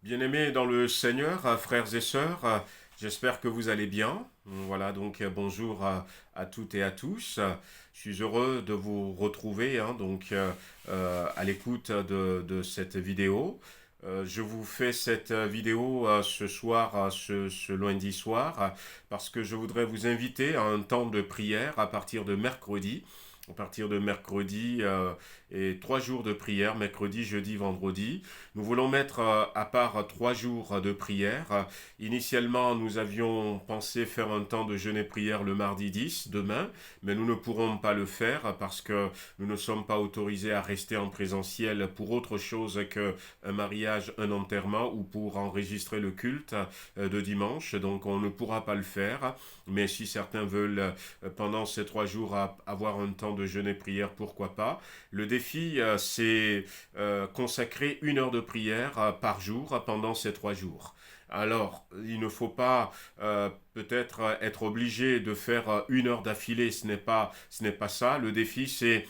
Bien-aimés dans le Seigneur, frères et sœurs, j'espère que vous allez bien. Voilà, donc bonjour à toutes et à tous. Je suis heureux de vous retrouver à l'écoute de cette vidéo. Je vous fais cette vidéo ce soir, ce lundi soir, parce que je voudrais vous inviter à un temps de prière à partir de mercredi. À partir de mercredi et 3 jours de prière, mercredi, jeudi, vendredi. Nous voulons mettre à part 3 jours de prière. Initialement, nous avions pensé faire un temps de jeûne et prière le mardi 10, demain, mais nous ne pourrons pas le faire parce que nous ne sommes pas autorisés à rester en présentiel pour autre chose qu'un mariage, un enterrement ou pour enregistrer le culte de dimanche. Donc on ne pourra pas le faire, mais si certains veulent pendant ces 3 jours avoir un temps de jeûne et prière, pourquoi pas. Le défi, c'est consacrer 1 heure de prière par jour pendant ces 3 jours. Alors, il ne faut pas peut-être être obligé de faire 1 heure d'affilée, ce n'est pas ça. Le défi, c'est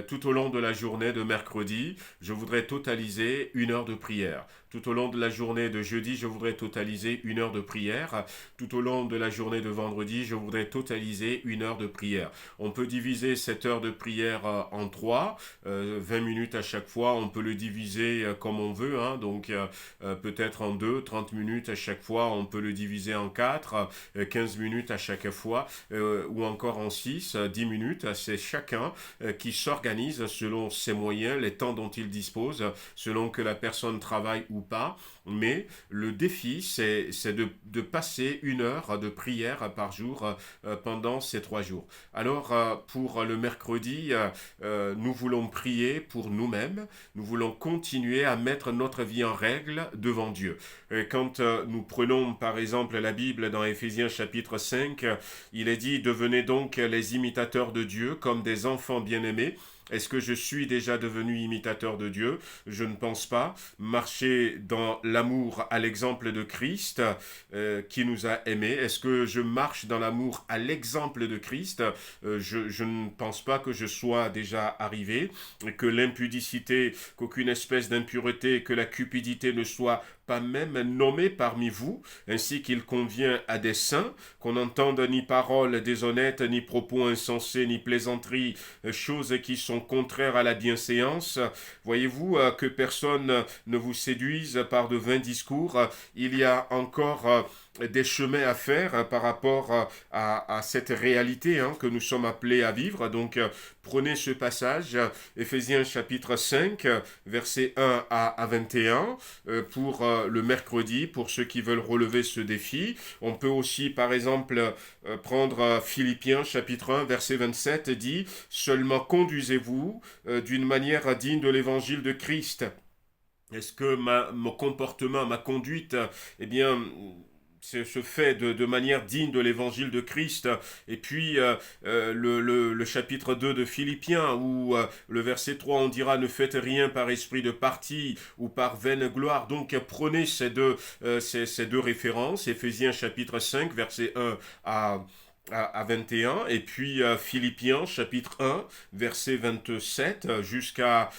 tout au long de la journée de mercredi, je voudrais totaliser 1 heure de prière. Tout au long de la journée de jeudi, je voudrais totaliser 1 heure de prière. Tout au long de la journée de vendredi, je voudrais totaliser 1 heure de prière. On peut diviser cette heure de prière en trois, 20 minutes à chaque fois. On peut le diviser comme on veut, hein, donc peut-être en deux, 30 minutes à chaque fois. On peut le diviser en quatre, 15 minutes à chaque fois, ou encore en 6, 10 minutes. C'est chacun qui s'organise selon ses moyens, les temps dont il dispose, selon que la personne travaille ou pas. Mais le défi, c'est de passer 1 heure de prière par jour pendant ces 3 jours. Alors, pour le mercredi, nous voulons prier pour nous-mêmes. Nous voulons continuer à mettre notre vie en règle devant Dieu. Quand nous prenons par exemple la Bible dans Éphésiens chapitre 5, il est dit « Devenez donc les imitateurs de Dieu comme des enfants bien-aimés ». Est-ce que je suis déjà devenu imitateur de Dieu? Je ne pense pas. Marcher dans l'amour à l'exemple de Christ qui nous a aimés. Est-ce que je marche dans l'amour à l'exemple de Christ? Je ne pense pas que je sois déjà arrivé, que l'impudicité, qu'aucune espèce d'impureté, que la cupidité ne soit pas même nommé parmi vous, ainsi qu'il convient à des saints, qu'on n'entende ni paroles déshonnêtes, ni propos insensés, ni plaisanteries, choses qui sont contraires à la bienséance. Voyez-vous que personne ne vous séduise par de vains discours. Il y a encore des chemins à faire par rapport à cette réalité que nous sommes appelés à vivre. Donc, prenez ce passage, Éphésiens chapitre 5, versets 1 à 21, pour le mercredi, pour ceux qui veulent relever ce défi. On peut aussi, par exemple, prendre Philippiens chapitre 1, verset 27, dit « Seulement conduisez-vous d'une manière digne de l'évangile de Christ ». Est-ce que mon comportement, ma conduite, eh bien, se fait de manière digne de l'évangile de Christ. Et puis le chapitre 2 de Philippiens où le verset 3 on dira ne faites rien par esprit de parti ou par vaine gloire. Donc prenez ces deux références, Éphésiens chapitre 5 verset 1 à 21 et puis Philippiens chapitre 1 verset 27 jusqu'à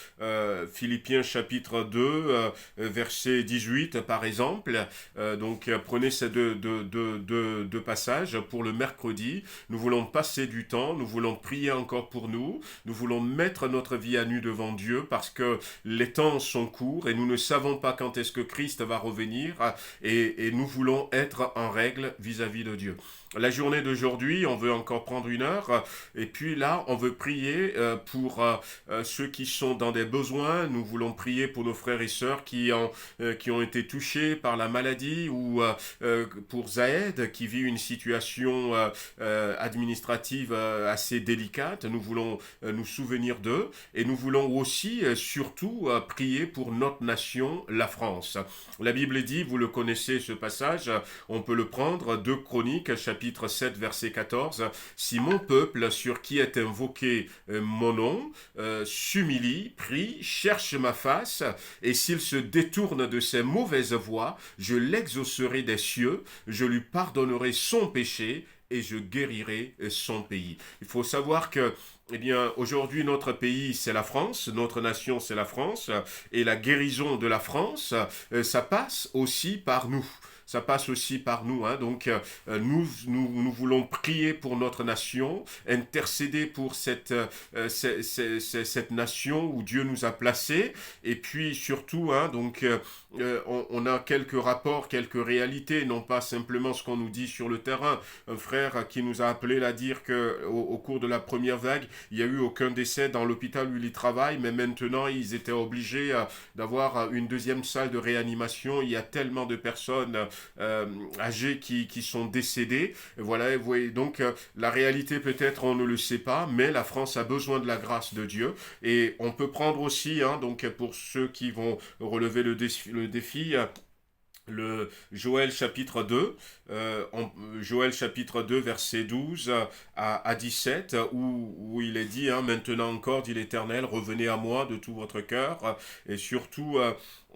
Philippiens chapitre 2 verset 18 par exemple. Donc prenez ces deux passages pour le mercredi. Nous voulons passer du temps, nous voulons prier encore pour nous, nous voulons mettre notre vie à nu devant Dieu parce que les temps sont courts et nous ne savons pas quand est-ce que Christ va revenir et nous voulons être en règle vis-à-vis de Dieu. La journée d'aujourd'hui, on veut encore prendre 1 heure et puis là, on veut prier pour ceux qui sont dans des besoins. Nous voulons prier pour nos frères et sœurs qui ont été touchés par la maladie ou pour Zaed qui vit une situation administrative assez délicate. Nous voulons nous souvenir d'eux et nous voulons aussi surtout prier pour notre nation, la France. La Bible dit, vous le connaissez ce passage, on peut le prendre, 2 Chroniques, chapitre 7, verset 14, « Si mon peuple, sur qui est invoqué mon nom, s'humilie, prie, cherche ma face, et s'il se détourne de ses mauvaises voies, je l'exaucerai des cieux, je lui pardonnerai son péché, et je guérirai son pays. » Il faut savoir que Eh bien, aujourd'hui, notre pays, c'est la France, notre nation, c'est la France, et la guérison de la France, ça passe aussi par nous. Ça passe aussi par nous. Hein. Donc, nous voulons prier pour notre nation, intercéder pour cette nation où Dieu nous a placés. Et puis, surtout, hein, donc, on a quelques rapports, quelques réalités, non pas simplement ce qu'on nous dit sur le terrain. Un frère qui nous a appelé à dire qu'au cours de la première vague, il n'y a eu aucun décès dans l'hôpital où il travaille, mais maintenant, ils étaient obligés d'avoir une deuxième salle de réanimation. Il y a tellement de personnes âgés qui sont décédés. Voilà, vous voyez, donc la réalité peut-être on ne le sait pas, mais la France a besoin de la grâce de Dieu et on peut prendre aussi, hein, donc pour ceux qui vont relever le défi le Joël chapitre 2, Joël chapitre 2 verset 12 à 17 où il est dit hein, maintenant encore dit l'Éternel revenez à moi de tout votre cœur et surtout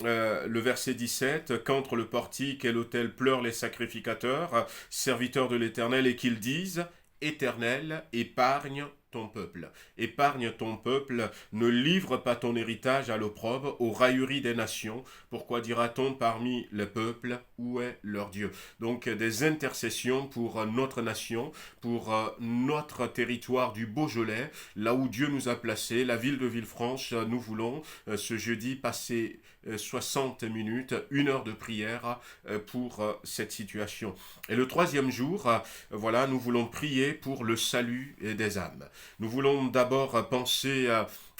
le verset 17 qu'entre le portique et l'autel pleurent les sacrificateurs serviteurs de l'Éternel et qu'ils disent Éternel épargne ton peuple. Épargne ton peuple, ne livre pas ton héritage à l'opprobre, aux railleries des nations. Pourquoi dira-t-on parmi les peuples, où est leur Dieu? Donc des intercessions pour notre nation, pour notre territoire du Beaujolais, là où Dieu nous a placés, la ville de Villefranche, nous voulons ce jeudi passer 60 minutes, 1 heure de prière pour cette situation. Et le troisième jour, voilà, nous voulons prier pour le salut des âmes. Nous voulons d'abord penser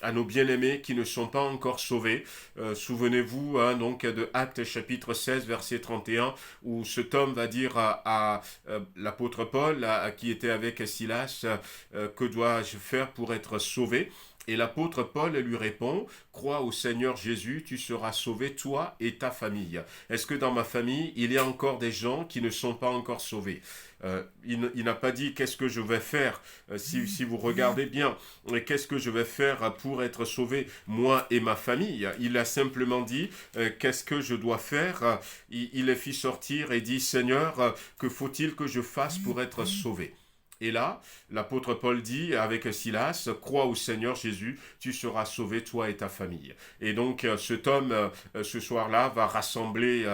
à nos bien-aimés qui ne sont pas encore sauvés. Souvenez-vous hein, donc de Actes chapitre 16 verset 31 où cet homme va dire à l'apôtre Paul qui était avec Silas que dois-je faire pour être sauvé? Et l'apôtre Paul lui répond, crois au Seigneur Jésus, tu seras sauvé, toi et ta famille. Est-ce que dans ma famille, il y a encore des gens qui ne sont pas encore sauvés? Il n'a pas dit qu'est-ce que je vais faire, si vous regardez bien, qu'est-ce que je vais faire pour être sauvé, moi et ma famille. Il a simplement dit qu'est-ce que je dois faire. Il les fit sortir et dit, Seigneur, que faut-il que je fasse pour être sauvé? Et là, l'apôtre Paul dit avec Silas, crois au Seigneur Jésus, tu seras sauvé, toi et ta famille. Et donc, cet homme, ce soir-là, va rassembler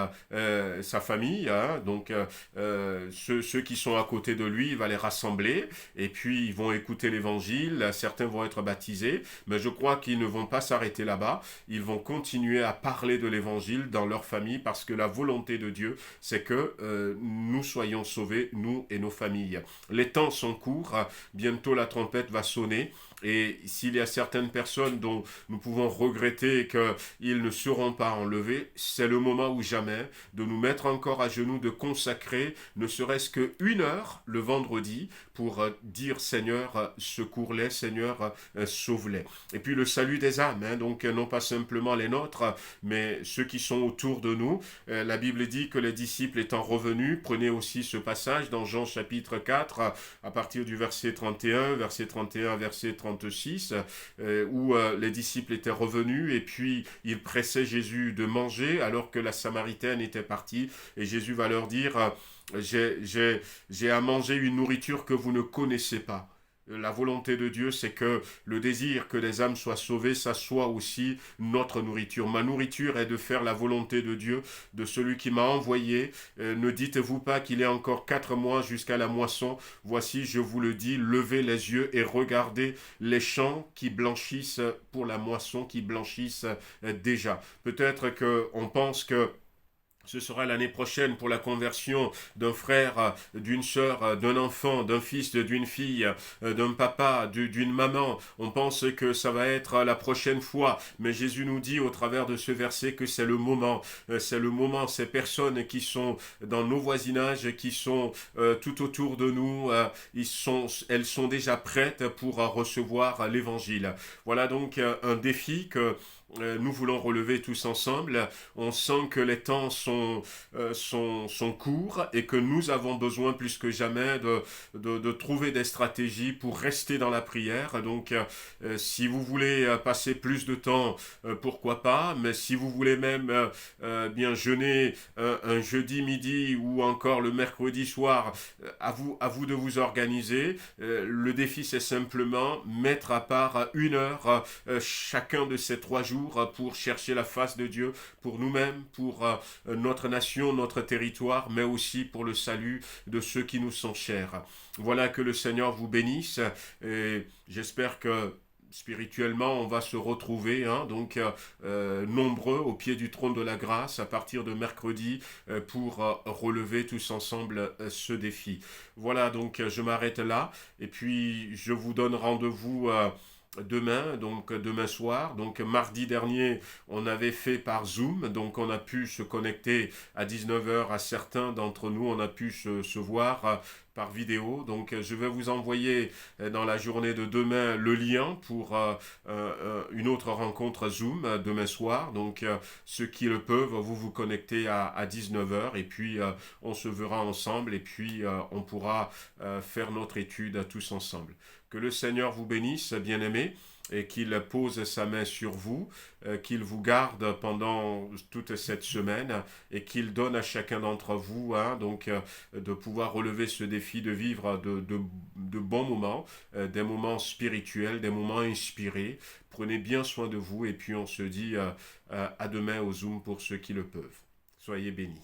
sa famille, hein, donc ceux qui sont à côté de lui, il va les rassembler, et puis ils vont écouter l'évangile, certains vont être baptisés, mais je crois qu'ils ne vont pas s'arrêter là-bas, ils vont continuer à parler de l'évangile dans leur famille, parce que la volonté de Dieu, c'est que nous soyons sauvés, nous et nos familles. Les temps sont courts, bientôt la trompette va sonner et s'il y a certaines personnes dont nous pouvons regretter qu'ils ne seront pas enlevés, c'est le moment ou jamais de nous mettre encore à genoux, de consacrer ne serait-ce qu'une heure le vendredi pour dire Seigneur, secours-les, Seigneur, sauve-les. Et puis le salut des âmes, hein, donc non pas simplement les nôtres, mais ceux qui sont autour de nous. La Bible dit que les disciples étant revenus, prenez aussi ce passage dans Jean chapitre 4, à partir du verset 31, verset 31 verset 36, où les disciples étaient revenus et puis ils pressaient Jésus de manger alors que la Samaritaine était partie et Jésus va leur dire j'ai à manger une nourriture que vous ne connaissez pas. La volonté de Dieu, c'est que le désir que les âmes soient sauvées, ça soit aussi notre nourriture. Ma nourriture est de faire la volonté de Dieu, de celui qui m'a envoyé. Ne dites-vous pas qu'il y a encore 4 mois jusqu'à la moisson. Voici, je vous le dis, levez les yeux et regardez les champs qui blanchissent pour la moisson, qui blanchissent déjà. Peut-être qu'on pense que ce sera l'année prochaine pour la conversion d'un frère, d'une sœur, d'un enfant, d'un fils, d'une fille, d'un papa, d'une maman. On pense que ça va être la prochaine fois. Mais Jésus nous dit au travers de ce verset que c'est le moment. C'est le moment. Ces personnes qui sont dans nos voisinages, qui sont tout autour de nous, elles sont déjà prêtes pour recevoir l'évangile. Voilà donc un défi que nous voulons relever tous ensemble. On sent que les temps sont courts et que nous avons besoin plus que jamais de trouver des stratégies pour rester dans la prière. Donc, si vous voulez passer plus de temps, pourquoi pas, mais si vous voulez même bien jeûner un jeudi midi ou encore le mercredi soir, à vous de vous organiser. Le défi, c'est simplement mettre à part 1 heure chacun de ces 3 jours pour chercher la face de Dieu pour nous-mêmes, pour notre nation, notre territoire, mais aussi pour le salut de ceux qui nous sont chers. Voilà, que le Seigneur vous bénisse et j'espère que spirituellement, on va se retrouver, hein, donc nombreux au pied du trône de la grâce à partir de mercredi pour relever tous ensemble ce défi. Voilà, donc je m'arrête là et puis je vous donne rendez-vous demain, donc demain soir. Donc mardi dernier, on avait fait par Zoom, donc on a pu se connecter à 19 heures à certains d'entre nous, on a pu se voir par vidéo. Donc je vais vous envoyer dans la journée de demain le lien pour une autre rencontre Zoom demain soir. Donc ceux qui le peuvent, vous vous connectez à 19 heures et puis on se verra ensemble et puis on pourra faire notre étude tous ensemble. Que le Seigneur vous bénisse, bien-aimés, et qu'il pose sa main sur vous, qu'il vous garde pendant toute cette semaine et qu'il donne à chacun d'entre vous, hein, donc de pouvoir relever ce défi de vivre de bons moments, des moments spirituels, des moments inspirés. Prenez bien soin de vous et puis on se dit à demain au Zoom pour ceux qui le peuvent. Soyez bénis.